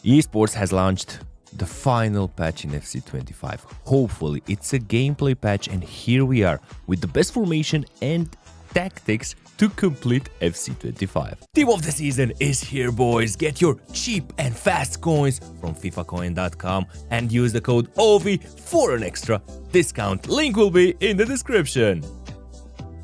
Esports has launched the final patch in FC25. Hopefully, it's a gameplay patch, and here we are with the best formation and tactics to complete FC25. Team of the season is here, boys. Get your cheap and fast coins from fifacoin.com and use the code OVI for an extra discount. Link will be in the description.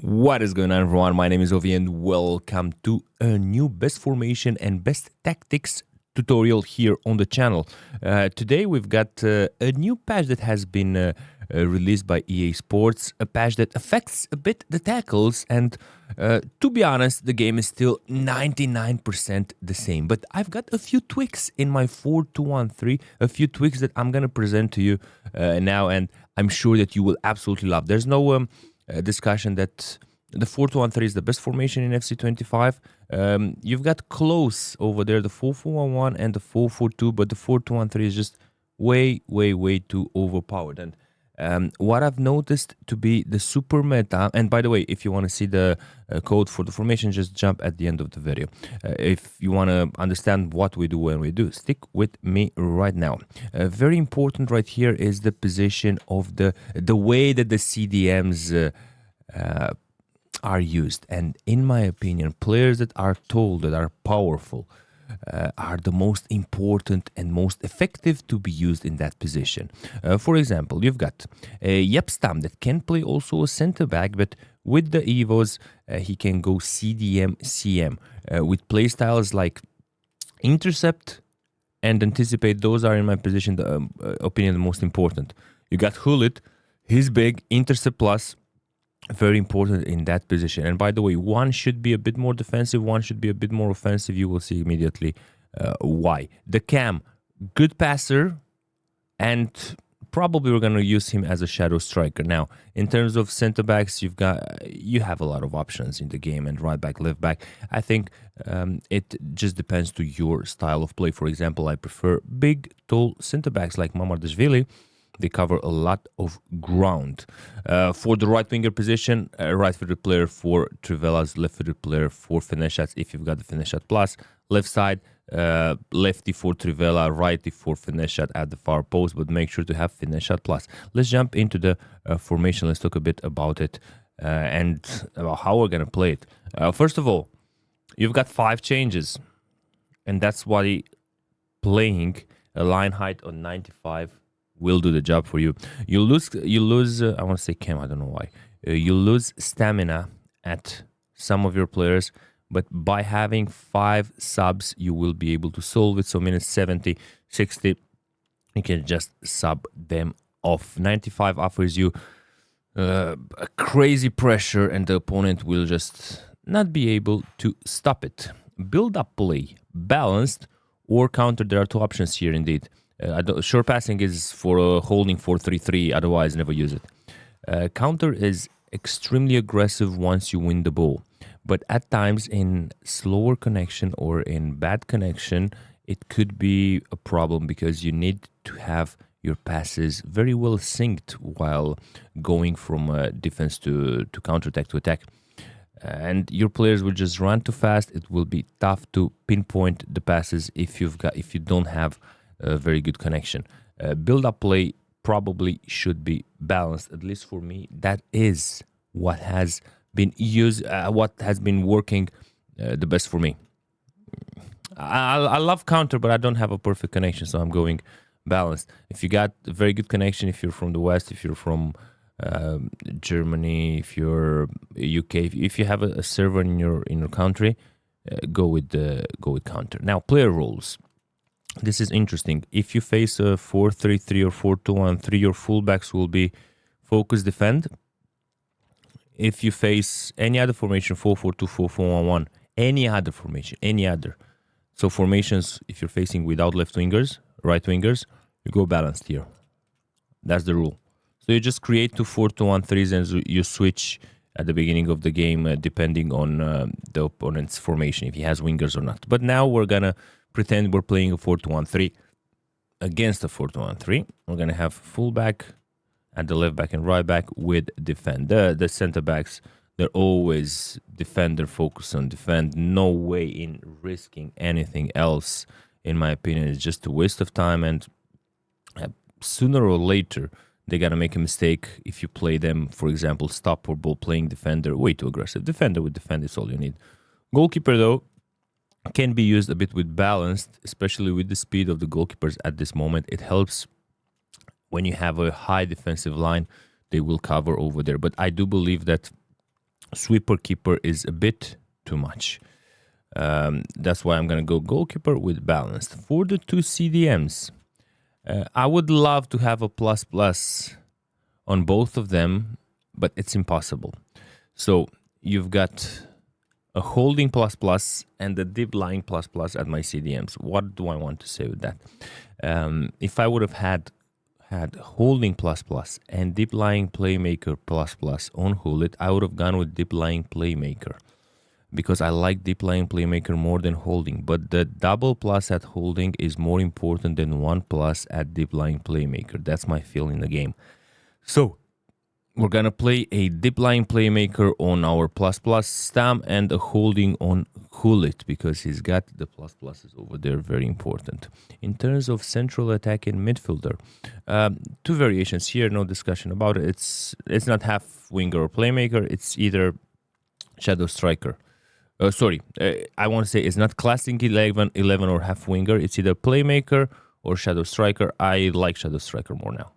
What is going on, everyone? My name is Ovi and welcome to a new best formation and best tactics tutorial here on the channel. Today we've got a new patch that has been released by EA Sports, a patch that affects a bit the tackles, and to be honest, the game is still 99% the same. But I've got a few tweaks in my 4-2-1-3, a few tweaks that I'm gonna present to you now, and I'm sure that you will absolutely love. There's no discussion that the 4-2-1-3 is the best formation in FC25. You've got close over there, the 4-4-1-1 and the 4-4-2, but the 4-2-1-3 is just way too overpowered. And what I've noticed to be the super meta, and by the way, if you want to see the code for the formation, just jump at the end of the video. If you want to understand what we do when we do, stick with me right now. Very important right here is the position of the way that the CDMs are used. And in my opinion, players that are tall, that are powerful, are the most important and most effective to be used in that position. For example, you've got Yepstam that can play also a center back, but with the Evos, he can go CDM, CM. With playstyles like intercept and anticipate, those are in my position, the opinion, the most important. You got Hulit, he's big, intercept plus, very important in that position. And by the way, one should be a bit more defensive, one should be a bit more offensive. You will see immediately why. The Cam, good passer, and probably we're going to use him as a shadow striker. Now, in terms of center backs, you have a lot of options in the game, and right back, left back. I think it just depends to your style of play. For example, I prefer big, tall center backs like Mamardashvili. They cover a lot of ground. For the right winger position, right-footed player for Trivelas, left-footed player for finesse shots if you've got the finesse shot plus. Left side, lefty for Trivela, righty for finesse shot at the far post, but make sure to have finesse shot plus. Let's jump into the formation. Let's talk a bit about it and about how we're going to play it. First of all, you've got 5 changes, and that's why playing a line height on 95 will do the job for you. You lose. I want to say Cam. I don't know why. You lose stamina at some of your players, but by having 5 subs, you will be able to solve it. So minutes 70, 60, you can just sub them off. 95 offers you a crazy pressure, and the opponent will just not be able to stop it. Build up play, balanced or counter. There are 2 options here indeed. Short passing is for holding 4-3-3, otherwise never use it. Counter is extremely aggressive once you win the ball, but at times in slower connection or in bad connection, it could be a problem because you need to have your passes very well synced while going from defense to counterattack to attack. And your players will just run too fast. It will be tough to pinpoint the passes if you don't have a very good connection. Build-up play probably should be balanced, at least for me. That is what has been used, what has been working the best for me. I love counter, but I don't have a perfect connection, so I'm going balanced. If you got a very good connection, if you're from the West, if you're from Germany, if you're UK, if you have a server in your country, go with counter. Now, player roles. This is interesting. If you face a 4-3-3 or 4-2-1-3, your fullbacks will be focus defend. If you face any other formation, 4-4-2, 4-4-1-1, any other formation, any other. So formations, if you're facing without left wingers, right wingers, you go balanced here. That's the rule. So you just create 2 4-2-1-3s and you switch at the beginning of the game depending on the opponent's formation, if he has wingers or not. But now we're going to pretend we're playing a 4-2-1-3 against a 4-2-1-3. We're going to have fullback at the left back and right back with defend. The center backs, they're always defender, focus on defend. No way in risking anything else in my opinion. It's just a waste of time, and sooner or later they gotta make a mistake if you play them, for example, stop or ball playing defender, way too aggressive. Defender with defend is all you need. Goalkeeper, though, can be used a bit with balanced, especially with the speed of the goalkeepers at this moment. It helps when you have a high defensive line, they will cover over there. But I do believe that sweeper keeper is a bit too much. That's why I'm going to go goalkeeper with balanced. For the two CDMs, I would love to have a plus plus on both of them, but it's impossible. So you've got a holding plus plus and a deep lying plus plus at my CDMs. What do I want to say with that? If I would have had holding plus plus and deep lying playmaker plus plus on Hulit, I would have gone with deep lying playmaker because I like deep lying playmaker more than holding. But the double plus at holding is more important than one plus at deep lying playmaker. That's my feel in the game. So we're gonna play a deep lying playmaker on our plus plus Stam and a holding on Hulit because he's got the plus pluses over there, very important. In terms of central attack and midfielder, two variations here, no discussion about it. It's not half winger or playmaker, it's either shadow striker. I want to say it's not classic 11 or half winger, it's either playmaker or shadow striker. I like shadow striker more now.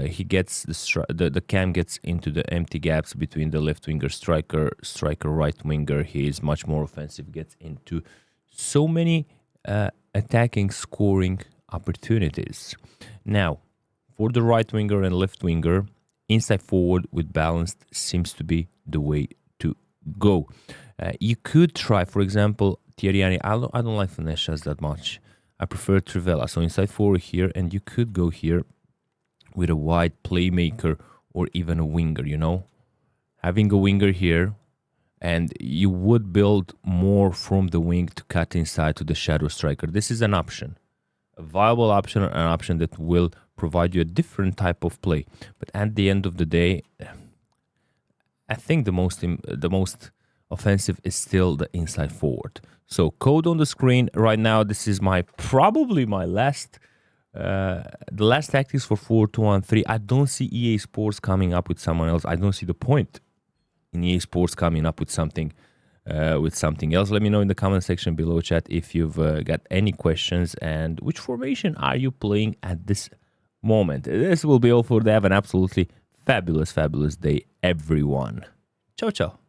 He gets the cam gets into the empty gaps between the left winger striker right winger. He is much more offensive, gets into so many attacking scoring opportunities. Now for the right winger and left winger, inside forward with balanced seems to be the way to go. You could try, for example, Thierry. I don't like finesse shots that much. I prefer Trivela, so inside forward here, and you could go here with a wide playmaker or even a winger, having a winger here, and you would build more from the wing to cut inside to the shadow striker. This is an option, a viable option, an option that will provide you a different type of play. But at the end of the day, I think the most offensive is still the inside forward. So code on the screen right now. This is probably my last the last tactics for 4-2-1-3. I don't see EA Sports coming up with someone else. I don't see the point in EA Sports coming up with something else. Let me know in the comment section below, chat, if you've got any questions and which formation are you playing at this moment. This will be all for today. Have an absolutely fabulous day, everyone. Ciao, ciao.